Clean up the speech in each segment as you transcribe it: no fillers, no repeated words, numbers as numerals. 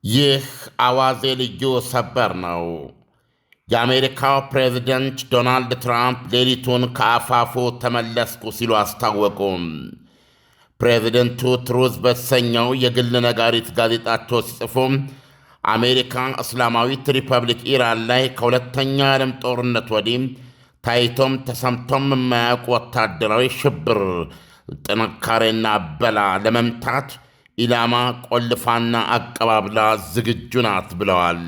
ይህ አዋዜ ልዩ ሰበር ነው። የአሜሪካው ፕሬዝደንት ዶናልድ ትራምፕ ሌሊቱን ከአፋፉ ተመለስኩ ሲሉ አስታወቁ። ፕሬዝደንቱ ትሩዝ በተሰኘው የግል ነጋሪት ጋዜጣቸው ሲጽፉ አሜሪካ እስላማዊት ሪፐብሊክ ኢራን ላይ ከሁለተኛ የዓለም ጦርነት ወዲህ ታይቶም ተሰምቶም የማያውቅ ወታደራዊ ሽብር፣ ጥንካሬና በላ ለመምታት ኢላማ ቆልፋና አቀባብላ ዝግጁ ናት ብለዋል።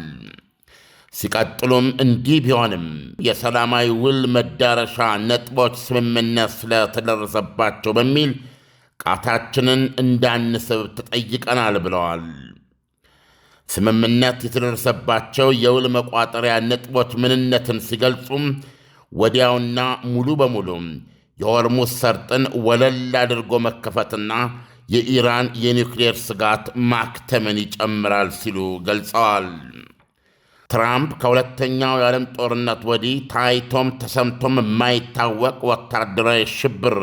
ሲቀጥሉም እንዲህ ቢሆንም የሰላማዊ ውል መዳረሻ ነጥቦች ስምምነት ስለተደረሰባቸው በሚል ቃታችንን እንዳንስብ ተጠይቀናል ብለዋል። ስምምነት የተደረሰባቸው የውል መቋጠሪያ ነጥቦች ምንነትን ሲገልጹም ወዲያውና ሙሉ በሙሉ የሆርሙዝ ሰርጥን ወለል አድርጎ መከፈትና የኢራን የኒውክሌር ስጋት ማክተምን ይጨምራል ሲሉ ገልጸዋል። ትራምፕ ከሁለተኛው የዓለም ጦርነት ወዲህ ታይቶም ተሰምቶም የማይታወቅ ወታደራዊ ሽብር፣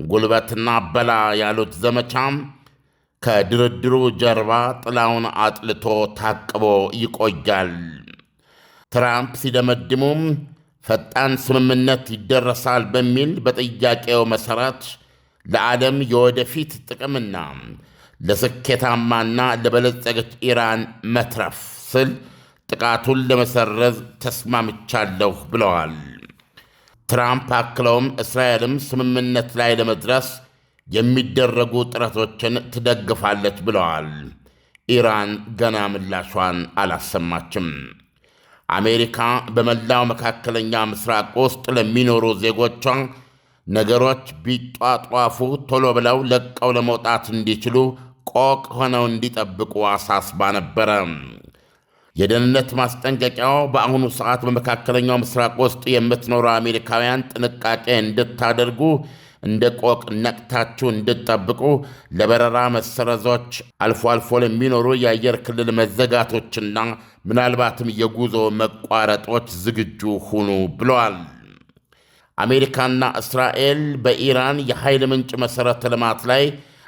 ጉልበትና በላ ያሉት ዘመቻም ከድርድሩ ጀርባ ጥላውን አጥልቶ ታቅቦ ይቆያል። ትራምፕ ሲደመድሙም ፈጣን ስምምነት ይደረሳል በሚል በጥያቄው መሠረት ለዓለም የወደፊት ጥቅምና ለስኬታማና ለበለጸገች ኢራን መትረፍ ስል ጥቃቱን ለመሰረዝ ተስማምቻለሁ ብለዋል። ትራምፕ አክለውም እስራኤልም ስምምነት ላይ ለመድረስ የሚደረጉ ጥረቶችን ትደግፋለች ብለዋል። ኢራን ገና ምላሿን አላሰማችም። አሜሪካ በመላው መካከለኛ ምስራቅ ውስጥ ለሚኖሩ ዜጎቿ ነገሮች ቢጧጧፉ ቶሎ ብለው ለቀው ለመውጣት እንዲችሉ ቆቅ ሆነው እንዲጠብቁ አሳስባ ነበረ። የደህንነት ማስጠንቀቂያው በአሁኑ ሰዓት በመካከለኛው ምስራቅ ውስጥ የምትኖሩ አሜሪካውያን ጥንቃቄ እንድታደርጉ፣ እንደ ቆቅ ነቅታችሁ እንድትጠብቁ፣ ለበረራ መሰረዞች፣ አልፎ አልፎ ለሚኖሩ የአየር ክልል መዘጋቶችና ምናልባትም የጉዞ መቋረጦች ዝግጁ ሁኑ ብለዋል። አሜሪካና እስራኤል በኢራን የኃይል ምንጭ መሠረተ ልማት ላይ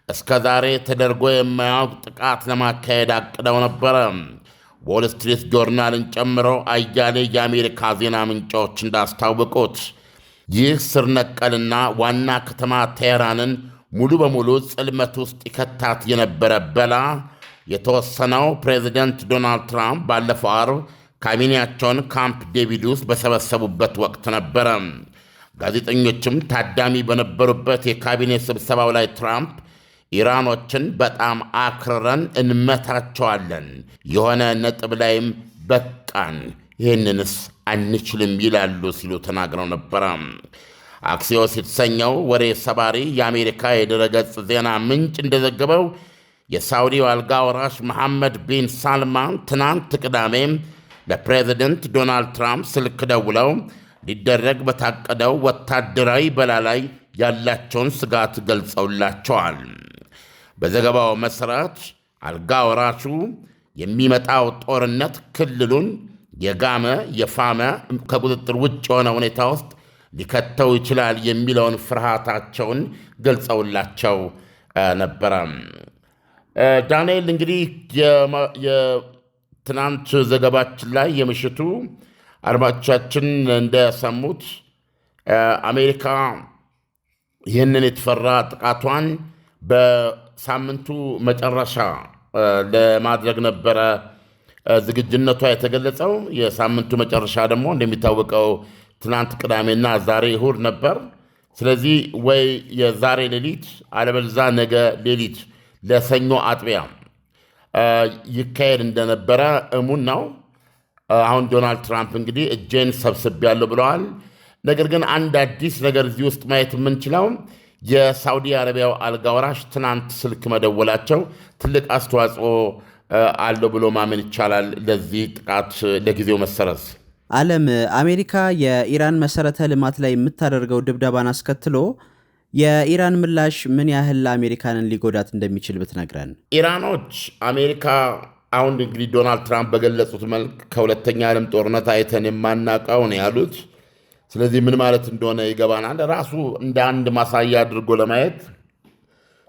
እስከ ዛሬ ተደርጎ የማያውቅ ጥቃት ለማካሄድ አቅደው ነበረ። ዎል ስትሪት ጆርናልን ጨምሮ አያሌ የአሜሪካ ዜና ምንጮች እንዳስታወቁት ይህ ስር ነቀልና ዋና ከተማ ቴህራንን ሙሉ በሙሉ ጽልመት ውስጥ ይከታት የነበረ በላ የተወሰነው ፕሬዚደንት ዶናልድ ትራምፕ ባለፈው ዓርብ ካቢኔያቸውን ካምፕ ዴቪድ ውስጥ በሰበሰቡበት ወቅት ነበረ። ጋዜጠኞችም ታዳሚ በነበሩበት የካቢኔ ስብሰባው ላይ ትራምፕ ኢራኖችን በጣም አክርረን እንመታቸዋለን፣ የሆነ ነጥብ ላይም በቃን፣ ይህንንስ አንችልም ይላሉ ሲሉ ተናግረው ነበረ። አክሲዮስ የተሰኘው ወሬ ሰባሪ የአሜሪካ የድረገጽ ዜና ምንጭ እንደዘገበው የሳውዲው አልጋ ወራሽ መሐመድ ቢን ሳልማን ትናንት ቅዳሜ ለፕሬዚደንት ዶናልድ ትራምፕ ስልክ ደውለው ሊደረግ በታቀደው ወታደራዊ በላ ላይ ያላቸውን ስጋት ገልጸውላቸዋል። በዘገባው መሠረት አልጋ ወራሹ የሚመጣው ጦርነት ክልሉን የጋመ የፋመ ከቁጥጥር ውጭ የሆነ ሁኔታ ውስጥ ሊከተው ይችላል የሚለውን ፍርሃታቸውን ገልጸውላቸው ነበረ። ዳንኤል፣ እንግዲህ የትናንት ዘገባችን ላይ የምሽቱ አድማጮቻችን እንደሰሙት አሜሪካ ይህንን የተፈራ ጥቃቷን በሳምንቱ መጨረሻ ለማድረግ ነበረ ዝግጁነቷ የተገለጸው። የሳምንቱ መጨረሻ ደግሞ እንደሚታወቀው ትናንት ቅዳሜና ዛሬ እሁድ ነበር። ስለዚህ ወይ የዛሬ ሌሊት አለበለዚያ ነገ ሌሊት ለሰኞ አጥቢያ ይካሄድ እንደነበረ እሙን ነው። አሁን ዶናልድ ትራምፕ እንግዲህ እጄን ሰብስቤያለሁ ብለዋል። ነገር ግን አንድ አዲስ ነገር እዚህ ውስጥ ማየት የምንችለው የሳውዲ አረቢያው አልጋ ወራሽ ትናንት ስልክ መደወላቸው ትልቅ አስተዋጽኦ አለው ብሎ ማመን ይቻላል ለዚህ ጥቃት ለጊዜው መሰረዝ። ዓለም አሜሪካ የኢራን መሠረተ ልማት ላይ የምታደርገው ድብደባን አስከትሎ የኢራን ምላሽ ምን ያህል አሜሪካንን ሊጎዳት እንደሚችል ብትነግረን። ኢራኖች አሜሪካ አሁን እንግዲህ ዶናልድ ትራምፕ በገለጹት መልክ ከሁለተኛ ዓለም ጦርነት አይተን የማናውቀው ነው ያሉት። ስለዚህ ምን ማለት እንደሆነ ይገባናል። ራሱ እንደ አንድ ማሳያ አድርጎ ለማየት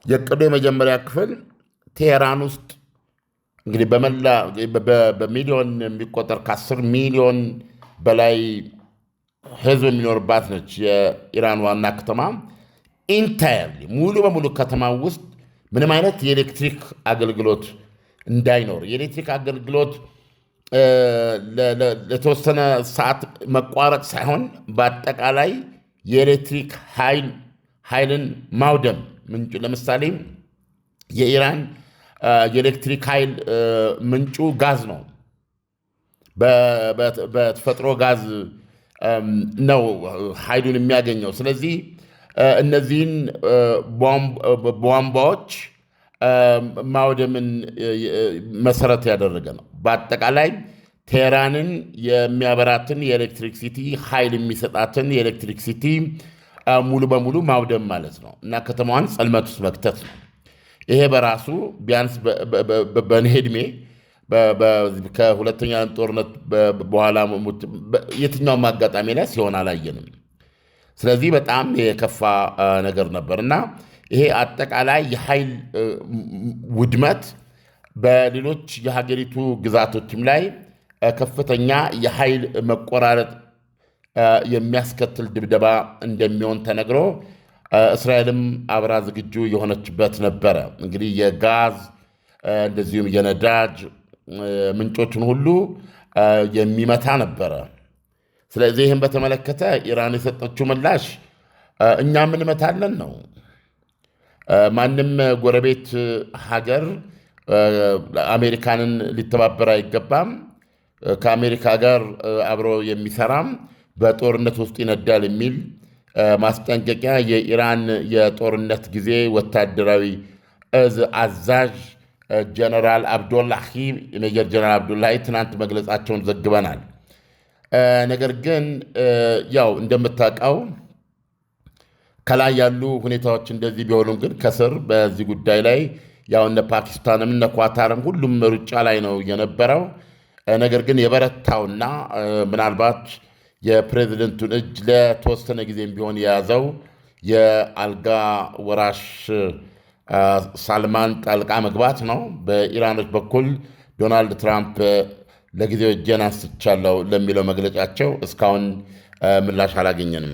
የዕቅዱ የመጀመሪያ ክፍል ቴሄራን ውስጥ እንግዲህ በሚሊዮን የሚቆጠር ከ10 ሚሊዮን በላይ ህዝብ የሚኖርባት ነች የኢራን ዋና ከተማ። ኢንታየርሊ ሙሉ በሙሉ ከተማ ውስጥ ምንም አይነት የኤሌክትሪክ አገልግሎት እንዳይኖር፣ የኤሌክትሪክ አገልግሎት ለተወሰነ ሰዓት መቋረጥ ሳይሆን በአጠቃላይ የኤሌክትሪክ ኃይልን ማውደም ምንጩ። ለምሳሌ የኢራን የኤሌክትሪክ ኃይል ምንጩ ጋዝ ነው። በተፈጥሮ ጋዝ ነው ኃይሉን የሚያገኘው። ስለዚህ እነዚህን ቧንቧዎች ማውደምን መሰረት ያደረገ ነው። በአጠቃላይ ቴህራንን የሚያበራትን የኤሌክትሪክ ሲቲ ኃይል የሚሰጣትን የኤሌክትሪክ ሲቲ ሙሉ በሙሉ ማውደም ማለት ነው እና ከተማዋን ጸልመት ውስጥ መክተት ነው። ይሄ በራሱ ቢያንስ በእኔ ዕድሜ ከሁለተኛ ጦርነት በኋላ የትኛውም አጋጣሚ ላይ ሲሆን አላየንም። ስለዚህ በጣም የከፋ ነገር ነበር እና ይሄ አጠቃላይ የኃይል ውድመት በሌሎች የሀገሪቱ ግዛቶችም ላይ ከፍተኛ የኃይል መቆራረጥ የሚያስከትል ድብደባ እንደሚሆን ተነግሮ እስራኤልም አብራ ዝግጁ የሆነችበት ነበረ። እንግዲህ የጋዝ እንደዚሁም የነዳጅ ምንጮችን ሁሉ የሚመታ ነበረ። ስለዚህ ይህም በተመለከተ ኢራን የሰጠችው ምላሽ እኛም እንመታለን ነው። ማንም ጎረቤት ሀገር አሜሪካንን ሊተባበር አይገባም። ከአሜሪካ ጋር አብሮ የሚሰራም በጦርነት ውስጥ ይነዳል የሚል ማስጠንቀቂያ የኢራን የጦርነት ጊዜ ወታደራዊ እዝ አዛዥ ጀነራል አብዶላሂ ሜጀር ጀነራል አብዶላሂ ትናንት መግለጻቸውን ዘግበናል። ነገር ግን ያው እንደምታውቀው ከላይ ያሉ ሁኔታዎች እንደዚህ ቢሆኑም ግን ከስር በዚህ ጉዳይ ላይ ያው እነ ፓኪስታንም እነ ኳታርም ሁሉም ሩጫ ላይ ነው የነበረው። ነገር ግን የበረታውና ምናልባት የፕሬዚደንቱን እጅ ለተወሰነ ጊዜም ቢሆን የያዘው የአልጋ ወራሽ ሳልማን ጣልቃ መግባት ነው። በኢራኖች በኩል ዶናልድ ትራምፕ ለጊዜው እጄን አንስቻለሁ ለሚለው መግለጫቸው እስካሁን ምላሽ አላገኘንም።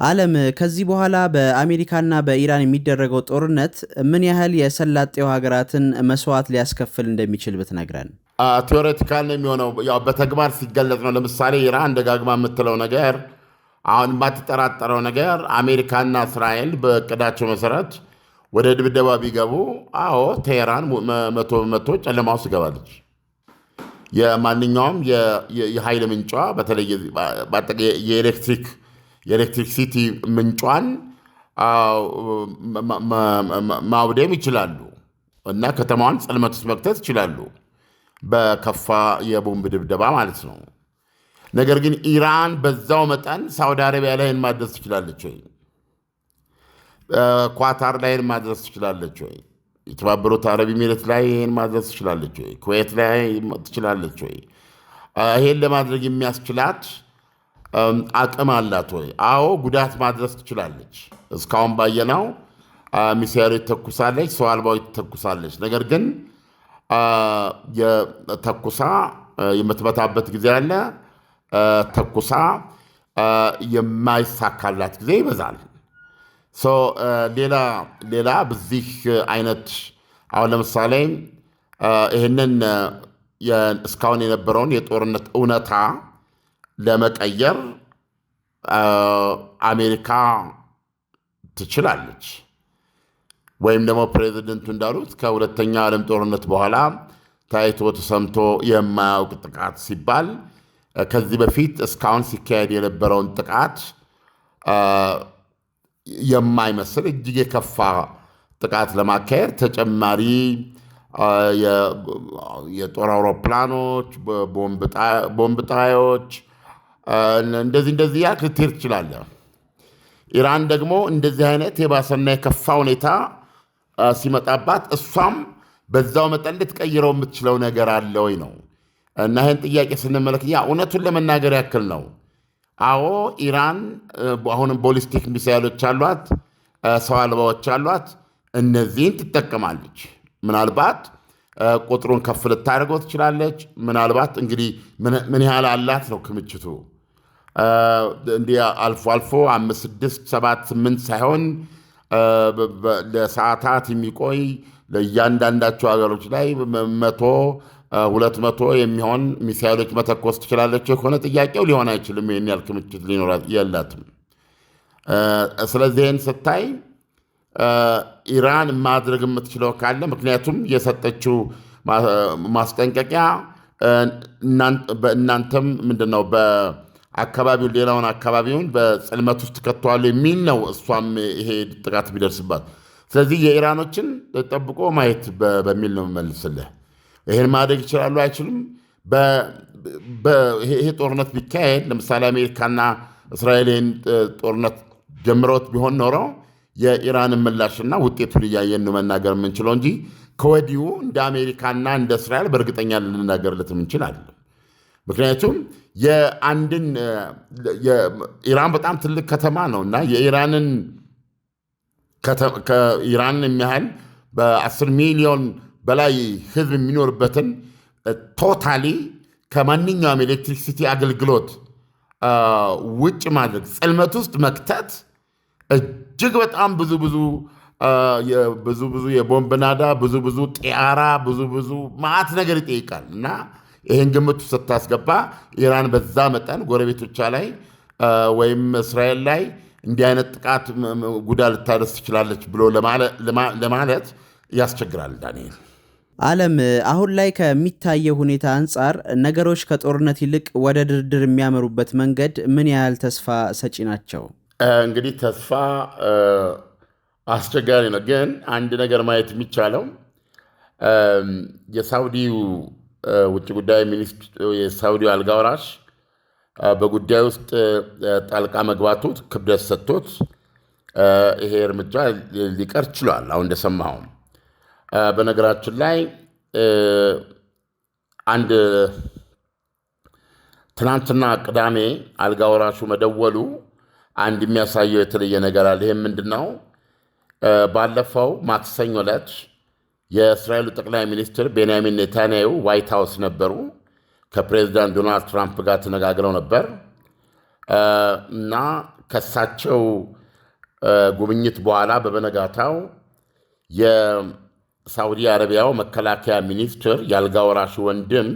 ዓለም ከዚህ በኋላ በአሜሪካና በኢራን የሚደረገው ጦርነት ምን ያህል የሰላጤው ሀገራትን መስዋዕት ሊያስከፍል እንደሚችል ብትነግረን። ቴዎሬቲካል ነው የሚሆነው፣ ያው በተግባር ሲገለጽ ነው። ለምሳሌ ኢራን ደጋግማ የምትለው ነገር፣ አሁን የማትጠራጠረው ነገር አሜሪካና እስራኤል በእቅዳቸው መሰረት ወደ ድብደባ ቢገቡ፣ አዎ ቴህራን 100% ጨለማ ውስጥ ትገባለች። የማንኛውም የኃይል ምንጯ በተለይ የኤሌክትሪክ ሲቲ ምንጯን ማውደም ይችላሉ እና ከተማዋን ጸልመት ውስጥ መክተት ይችላሉ፣ በከፋ የቦምብ ድብደባ ማለት ነው። ነገር ግን ኢራን በዛው መጠን ሳውዲ አረቢያ ላይን ማድረስ ትችላለች ወይ? ኳታር ላይን ማድረስ ትችላለች ወይ? የተባበሩት አረብ ኤሚሬት ላይ ይህን ማድረስ ትችላለች ወይ? ኩዌት ላይ ትችላለች ወይ? ይሄን ለማድረግ የሚያስችላት አቅም አላት ወይ? አዎ ጉዳት ማድረስ ትችላለች። እስካሁን ባየነው ሚሳይሎች ተኩሳለች፣ ሰው አልባዎች ተኩሳለች። ነገር ግን ተኩሳ የምትመታበት ጊዜ አለ፣ ተኩሳ የማይሳካላት ጊዜ ይበዛል። ሌላ በዚህ አይነት አሁን ለምሳሌ ይህንን እስካሁን የነበረውን የጦርነት እውነታ ለመቀየር አሜሪካ ትችላለች። ወይም ደግሞ ፕሬዚደንቱ እንዳሉት ከሁለተኛ ዓለም ጦርነት በኋላ ታይቶ ተሰምቶ የማያውቅ ጥቃት ሲባል ከዚህ በፊት እስካሁን ሲካሄድ የነበረውን ጥቃት የማይመስል እጅግ የከፋ ጥቃት ለማካሄድ ተጨማሪ የጦር አውሮፕላኖች፣ ቦምብ ጣዮች እንደዚህ ያክ ልትሄድ ትችላለህ። ኢራን ደግሞ እንደዚህ አይነት የባሰና የከፋ ሁኔታ ሲመጣባት እሷም በዛው መጠን ልትቀይረው የምትችለው ነገር አለ ወይ ነው እና ይህን ጥያቄ ስንመለከት እውነቱን ለመናገር ያክል ነው። አዎ ኢራን አሁንም ቦሊስቲክ ሚሳይሎች አሏት፣ ሰው አልባዎች አሏት። እነዚህን ትጠቀማለች። ምናልባት ቁጥሩን ከፍ ልታደርገው ትችላለች። ምናልባት እንግዲህ ምን ያህል አላት ነው ክምችቱ። እንዲህ አልፎ አልፎ 5 6 7 8 ሳይሆን ለሰዓታት የሚቆይ ለእያንዳንዳቸው ሀገሮች ላይ 100 200 የሚሆን ሚሳይሎች መተኮስ ትችላለች ከሆነ ጥያቄው ሊሆን አይችልም። ይህን ያህል ክምችት ሊኖራት የላትም። ስለዚህ ይህን ስታይ ኢራን ማድረግ የምትችለው ካለ ምክንያቱም የሰጠችው ማስጠንቀቂያ እናንተም ምንድነው በአካባቢው ሌላውን አካባቢውን በጽልመት ውስጥ ከተዋሉ የሚል ነው። እሷም ይሄ ጥቃት ቢደርስባት ስለዚህ የኢራኖችን ጠብቆ ማየት በሚል ነው መልስልህ። ይሄን ማድረግ ይችላሉ አይችሉም? ይሄ ጦርነት ቢካሄድ ለምሳሌ አሜሪካና እስራኤል ይህን ጦርነት ጀምሮት ቢሆን ኖሮ የኢራንን ምላሽና ውጤቱን እያየን ነው መናገር የምንችለው እንጂ ከወዲሁ እንደ አሜሪካና እንደ እስራኤል በእርግጠኛ ልንናገርለትም እንችላለን። ምክንያቱም የአንድን ኢራን በጣም ትልቅ ከተማ ነው እና የኢራንን የሚያህል በ10 ሚሊዮን በላይ ህዝብ የሚኖርበትን ቶታሊ ከማንኛውም ኤሌክትሪክሲቲ አገልግሎት ውጭ ማድረግ ጽልመት ውስጥ መክተት እጅግ በጣም ብዙ የቦምብ ናዳ ብዙ ጤያራ ብዙ ማዕት ነገር ይጠይቃል እና ይህን ግምቱ ስታስገባ ኢራን በዛ መጠን ጎረቤቶቿ ላይ ወይም እስራኤል ላይ እንዲህ አይነት ጥቃት ጉዳት ልታደርስ ትችላለች ብሎ ለማለት ያስቸግራል። ዳንኤል ዓለም አሁን ላይ ከሚታየው ሁኔታ አንጻር ነገሮች ከጦርነት ይልቅ ወደ ድርድር የሚያመሩበት መንገድ ምን ያህል ተስፋ ሰጪ ናቸው? እንግዲህ ተስፋ አስቸጋሪ ነው። ግን አንድ ነገር ማየት የሚቻለው የሳውዲው ውጭ ጉዳይ ሚኒስትር የሳውዲው አልጋ ወራሽ በጉዳይ ውስጥ ጣልቃ መግባቱ ክብደት ሰጥቶት ይሄ እርምጃ ሊቀር ችሏል። አሁን እንደሰማኸው በነገራችን ላይ አንድ ትናንትና ቅዳሜ አልጋ ወራሹ መደወሉ አንድ የሚያሳየው የተለየ ነገር አለ። ይሄም ምንድነው? ባለፈው ማክሰኞ ዕለት የእስራኤሉ ጠቅላይ ሚኒስትር ቤንያሚን ኔታንያሁ ዋይት ሃውስ ነበሩ። ከፕሬዚዳንት ዶናልድ ትራምፕ ጋር ተነጋግረው ነበር እና ከሳቸው ጉብኝት በኋላ በበነጋታው የሳውዲ አረቢያው መከላከያ ሚኒስትር የአልጋ ወራሹ ወንድም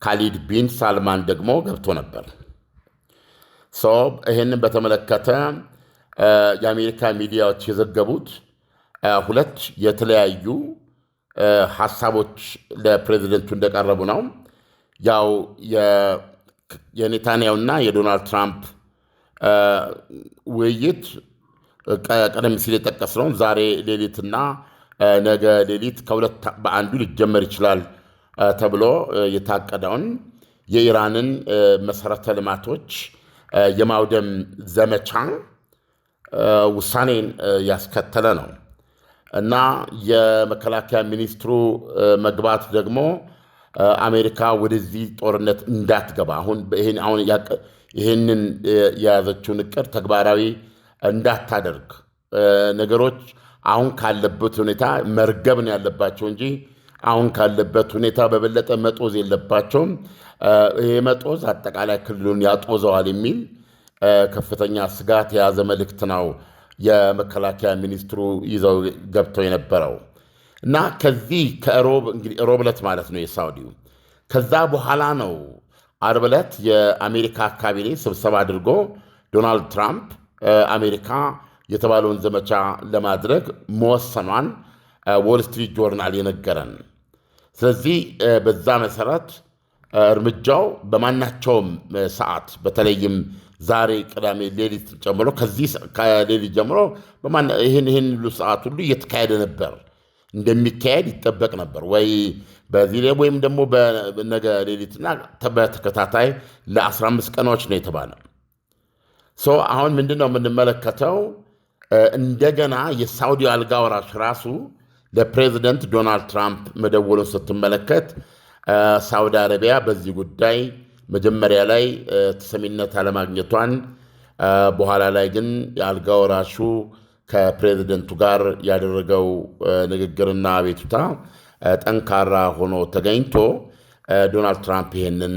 ካሊድ ቢን ሳልማን ደግሞ ገብቶ ነበር። ይህንን በተመለከተ የአሜሪካ ሚዲያዎች የዘገቡት ሁለት የተለያዩ ሐሳቦች ለፕሬዚደንቱ እንደቀረቡ ነው። ያው የኔታንያሁና የዶናልድ ትራምፕ ውይይት ቀደም ሲል የጠቀስነውን ዛሬ ሌሊትና ነገ ሌሊት ከሁለት በአንዱ ሊጀመር ይችላል ተብሎ የታቀደውን የኢራንን መሰረተ ልማቶች የማውደም ዘመቻ ውሳኔን ያስከተለ ነው እና የመከላከያ ሚኒስትሩ መግባት ደግሞ አሜሪካ ወደዚህ ጦርነት እንዳትገባ ይህንን የያዘችውን እቅድ ተግባራዊ እንዳታደርግ ነገሮች አሁን ካለበት ሁኔታ መርገብ ነው ያለባቸው እንጂ አሁን ካለበት ሁኔታ በበለጠ መጦዝ የለባቸውም። ይሄ መጦዝ አጠቃላይ ክልሉን ያጦዘዋል የሚል ከፍተኛ ስጋት የያዘ መልእክት ነው የመከላከያ ሚኒስትሩ ይዘው ገብተው የነበረው እና ከዚህ ሮብ ዕለት ማለት ነው የሳውዲው። ከዛ በኋላ ነው ዓርብ ዕለት የአሜሪካ ካቢኔ ስብሰባ አድርጎ ዶናልድ ትራምፕ አሜሪካ የተባለውን ዘመቻ ለማድረግ መወሰኗን ዎል ስትሪት ጆርናል የነገረን። ስለዚህ በዛ መሰረት እርምጃው በማናቸውም ሰዓት በተለይም ዛሬ ቅዳሜ ሌሊት ጨምሮ ከሌሊት ጀምሮ ይህን ሁሉ ሰዓት ሁሉ እየተካሄደ ነበር፣ እንደሚካሄድ ይጠበቅ ነበር። ወይ በዚህ ላይ ወይም ደግሞ በነገ ሌሊትና በተከታታይ ለ15 ቀኖች ነው የተባለ። አሁን ምንድነው የምንመለከተው? እንደገና የሳውዲ አልጋ ወራሽ ራሱ ለፕሬዚደንት ዶናልድ ትራምፕ መደወሉን ስትመለከት ሳውዲ አረቢያ በዚህ ጉዳይ መጀመሪያ ላይ ተሰሚነት አለማግኘቷን በኋላ ላይ ግን የአልጋ ወራሹ ከፕሬዚደንቱ ጋር ያደረገው ንግግርና አቤቱታ ጠንካራ ሆኖ ተገኝቶ ዶናልድ ትራምፕ ይሄንን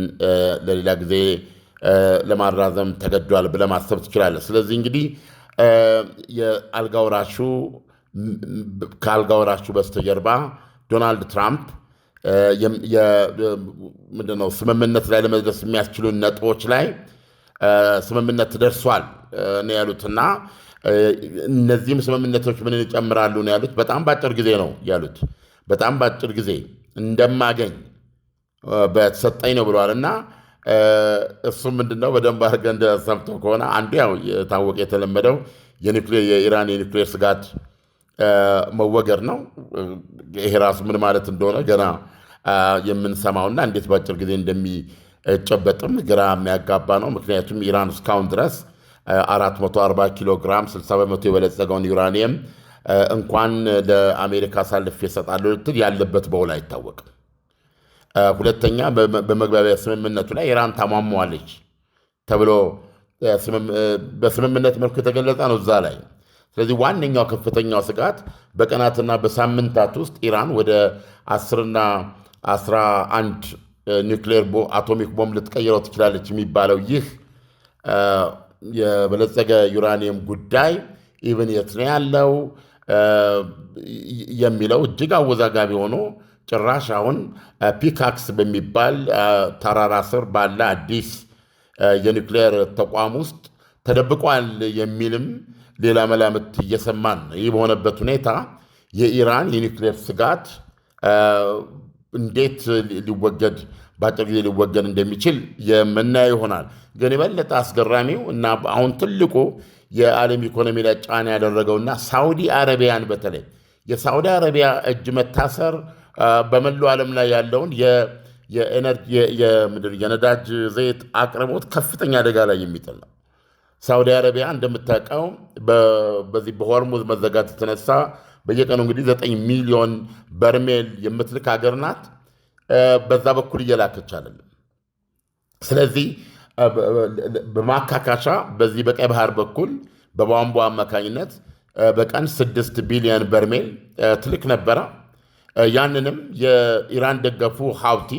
ለሌላ ጊዜ ለማራዘም ተገዷል ብለህ ማሰብ ትችላለህ። ስለዚህ እንግዲህ ከአልጋ ወራሹ በስተጀርባ ዶናልድ ትራምፕ ምንድነው ስምምነት ላይ ለመድረስ የሚያስችሉ ነጥቦች ላይ ስምምነት ደርሷል ነው ያሉትና እነዚህም ስምምነቶች ምን ይጨምራሉ ነው ያሉት። በጣም በአጭር ጊዜ ነው ያሉት። በጣም በአጭር ጊዜ እንደማገኝ በተሰጠኝ ነው ብለዋል። እና እሱም ምንድነው በደንብ አድርገህ እንደሰምተው ከሆነ አንዱ ያው የታወቀ የተለመደው የኢራን የኒውክሌር ስጋት መወገድ ነው። ይሄ ራሱ ምን ማለት እንደሆነ ገና የምንሰማውና እንዴት በአጭር ጊዜ እንደሚጨበጥም ግራ የሚያጋባ ነው። ምክንያቱም ኢራን እስካሁን ድረስ 440 ኪሎ ግራም 60 በመቶ የበለጸገውን ዩራኒየም እንኳን ለአሜሪካ አሳልፌ እሰጣለሁ ልትል ያለበት በውል አይታወቅም። ሁለተኛ በመግባቢያ ስምምነቱ ላይ ኢራን ታሟሟለች ተብሎ በስምምነት መልኩ የተገለጸ ነው እዛ ላይ። ስለዚህ ዋነኛው ከፍተኛው ስጋት በቀናትና በሳምንታት ውስጥ ኢራን ወደ 10ና 11 ኒውክሌር አቶሚክ ቦምብ ልትቀይረው ትችላለች የሚባለው ይህ የበለጸገ ዩራኒየም ጉዳይ ኢቨን የት ነው ያለው የሚለው እጅግ አወዛጋቢ ሆኖ ጭራሽ አሁን ፒካክስ በሚባል ተራራ ስር ባለ አዲስ የኒውክሌር ተቋም ውስጥ ተደብቋል የሚልም ሌላ መላምት እየሰማን ነው። ይህ በሆነበት ሁኔታ የኢራን የኒውክሌር ስጋት እንዴት በአጭር ጊዜ ሊወገድ እንደሚችል የምናየው ይሆናል። ግን የበለጠ አስገራሚው እና አሁን ትልቁ የዓለም ኢኮኖሚ ላይ ጫና ያደረገውና ሳውዲ አረቢያን በተለይ የሳውዲ አረቢያ እጅ መታሰር በመላው ዓለም ላይ ያለውን የነዳጅ ዘይት አቅርቦት ከፍተኛ አደጋ ላይ የሚጥል ነው። ሳውዲ አረቢያ እንደምታውቀው በዚህ በሆርሙዝ መዘጋት የተነሳ በየቀኑ እንግዲህ 9 ሚሊዮን በርሜል የምትልክ ሀገር ናት። በዛ በኩል እየላከች አይደለም። ስለዚህ በማካካሻ በዚህ በቀይ ባህር በኩል በቧንቧ አማካኝነት በቀን 6 ቢሊዮን በርሜል ትልክ ነበረ። ያንንም የኢራን ደገፉ ሀውቲ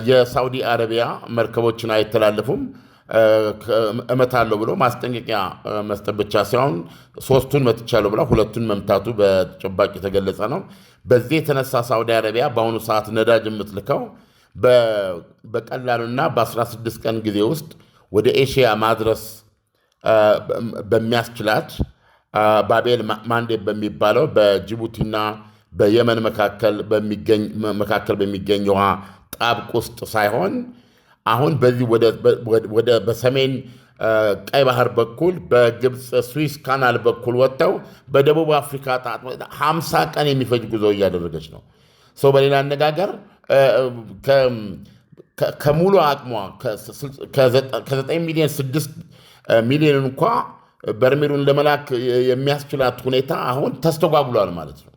የሳውዲ አረቢያ መርከቦችን አይተላለፉም እመታለሁ ብሎ ማስጠንቀቂያ መስጠት ብቻ ሳይሆን 3ቱን መትቻለሁ ብላ 2ቱን መምታቱ በተጨባጭ የተገለጸ ነው። በዚህ የተነሳ ሳውዲ አረቢያ በአሁኑ ሰዓት ነዳጅ የምትልከው በቀላሉና በ16 ቀን ጊዜ ውስጥ ወደ ኤሽያ ማድረስ በሚያስችላት ባቤል ማንዴብ በሚባለው በጅቡቲና በየመን መካከል በሚገኝ ውሃ ጣብቅ ውስጥ ሳይሆን አሁን በዚህ ወደ በሰሜን ቀይ ባህር በኩል በግብፅ ስዊስ ካናል በኩል ወጥተው በደቡብ አፍሪካ 50 ቀን የሚፈጅ ጉዞ እያደረገች ነው። ሰው በሌላ አነጋገር ከሙሉ አቅሟ ከ9 ሚሊዮን 6 ሚሊዮን እንኳ በርሜሉን ለመላክ የሚያስችላት ሁኔታ አሁን ተስተጓጉሏል ማለት ነው።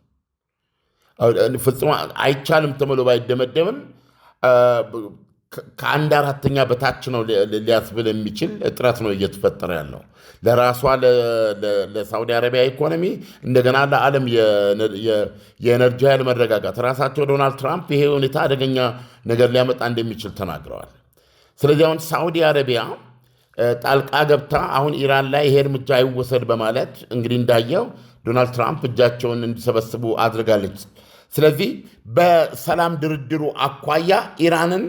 ፍጹም አይቻልም ተብሎ ባይደመደምም ከአንድ አራተኛ በታች ነው ሊያስብል የሚችል እጥረት ነው እየተፈጠረ ያለው ለራሷ ለሳውዲ አረቢያ ኢኮኖሚ፣ እንደገና ለዓለም የኤነርጂ ኃይል መረጋጋት። ራሳቸው ዶናልድ ትራምፕ ይሄ ሁኔታ አደገኛ ነገር ሊያመጣ እንደሚችል ተናግረዋል። ስለዚህ አሁን ሳውዲ አረቢያ ጣልቃ ገብታ አሁን ኢራን ላይ ይሄ እርምጃ አይወሰድ በማለት እንግዲህ እንዳየው ዶናልድ ትራምፕ እጃቸውን እንዲሰበስቡ አድርጋለች። ስለዚህ በሰላም ድርድሩ አኳያ ኢራንን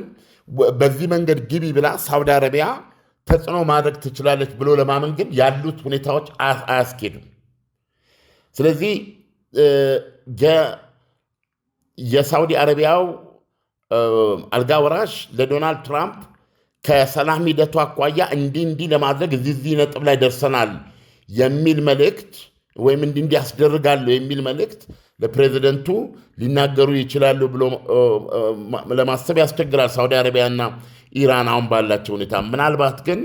በዚህ መንገድ ግቢ ብላ ሳውዲ አረቢያ ተጽዕኖ ማድረግ ትችላለች ብሎ ለማመን ግን ያሉት ሁኔታዎች አያስኬዱም። ስለዚህ የሳውዲ አረቢያው አልጋ ወራሽ ለዶናልድ ትራምፕ ከሰላም ሂደቱ አኳያ እንዲህ ለማድረግ እዚህ ነጥብ ላይ ደርሰናል የሚል መልእክት ወይም እንዲህ ያስደርጋሉ የሚል መልእክት ለፕሬዚደንቱ ሊናገሩ ይችላሉ ብሎ ለማሰብ ያስቸግራል። ሳውዲ አረቢያና ኢራን አሁን ባላቸው ሁኔታ ምናልባት ግን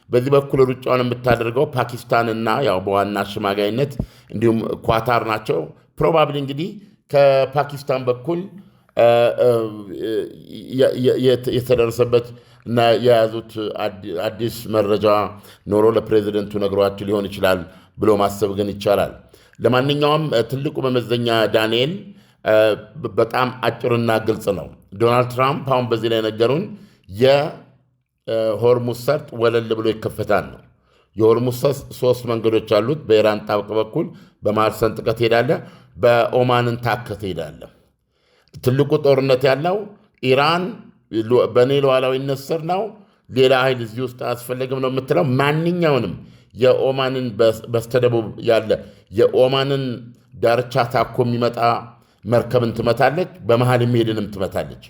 በዚህ በኩል ሩጫውን የምታደርገው ፓኪስታንና ያው በዋና አሸማጋይነት እንዲሁም ኳታር ናቸው። ፕሮባብሊ እንግዲህ ከፓኪስታን በኩል የተደረሰበት እና የያዙት አዲስ መረጃ ኖሮ ለፕሬዚደንቱ ነግሯቸው ሊሆን ይችላል ብሎ ማሰብ ግን ይቻላል። ለማንኛውም ትልቁ መመዘኛ ዳንኤል በጣም አጭርና ግልጽ ነው። ዶናልድ ትራምፕ አሁን በዚህ ላይ ነገሩን የሆርሙዝ ሰርጥ ወለል ብሎ ይከፈታል ነው። የሆርሙዝ ሰርጥ 3 መንገዶች አሉት። በኢራን ጣብቅ በኩል በመሃል ሰንጥቀህ ትሄዳለህ፣ በኦማንን ታከህ ትሄዳለህ። ትልቁ ጦርነት ያለው ኢራን በእኔ ሉዓላዊነት ስር ነው፣ ሌላ ኃይል እዚህ ውስጥ አያስፈልግም ነው የምትለው። ማንኛውንም የኦማንን በስተደቡብ ያለ የኦማንን ዳርቻ ታኮ የሚመጣ መርከብን ትመታለች፣ በመሃል የሚሄድንም ትመታለች።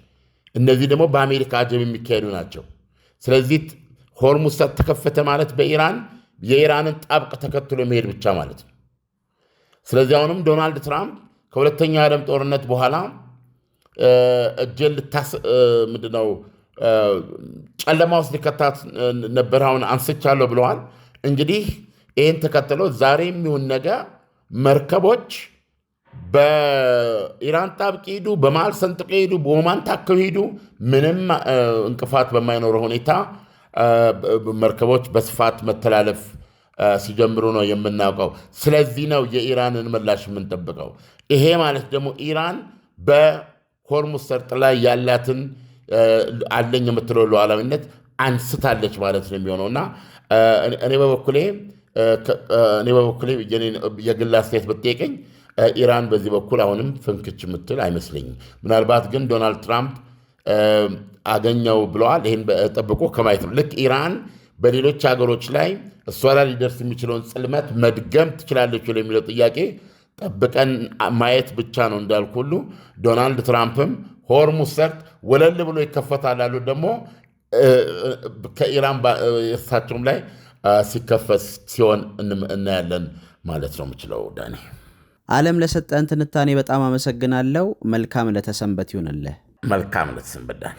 እነዚህ ደግሞ በአሜሪካ አጀብ የሚካሄዱ ናቸው። ስለዚህ ሆርሙዝ ሰርጥ ተከፈተ ማለት በኢራን የኢራንን ጣብቅ ተከትሎ መሄድ ብቻ ማለት ነው። ስለዚህ አሁንም ዶናልድ ትራምፕ ከሁለተኛው የዓለም ጦርነት በኋላ እጄን ምንድነው ጨለማ ውስጥ ሊከታት ነበር፣ አሁን አንስቻለሁ ብለዋል። እንግዲህ ይህን ተከትሎ ዛሬ የሚሆን ነገ መርከቦች በኢራን ጣብቅ ሄዱ፣ በመሃል ሰንጥቀው ሄዱ፣ በኦማን ታከው ሄዱ፣ ምንም እንቅፋት በማይኖረው ሁኔታ መርከቦች በስፋት መተላለፍ ሲጀምሩ ነው የምናውቀው። ስለዚህ ነው የኢራንን ምላሽ የምንጠብቀው። ይሄ ማለት ደግሞ ኢራን በሆርሙዝ ሰርጥ ላይ ያላትን አለኝ የምትለው ሉዓላዊነት አንስታለች ማለት ነው የሚሆነውና እኔ በበኩሌ የግል አስተያየት ብትጠይቀኝ ኢራን በዚህ በኩል አሁንም ፍንክች የምትል አይመስለኝም። ምናልባት ግን ዶናልድ ትራምፕ አገኘው ብለዋል። ይህን ጠብቆ ከማየት ነው። ልክ ኢራን በሌሎች ሀገሮች ላይ እሷ ላይ ሊደርስ የሚችለውን ጽልመት መድገም ትችላለች የሚለው ጥያቄ ጠብቀን ማየት ብቻ ነው እንዳልኩ ሁሉ ዶናልድ ትራምፕም ሆርሙዝ ሰርጥ ወለል ብሎ ይከፈታል ያሉት ደግሞ ከኢራን እሳቸውም ላይ ሲከፈት ሲሆን እናያለን ማለት ነው የምችለው። ዳኒ ዓለም ለሰጠን ትንታኔ በጣም አመሰግናለሁ። መልካም ለተሰንበት ይሁንልህ። መልካም ለተሰንበት ዳኒ።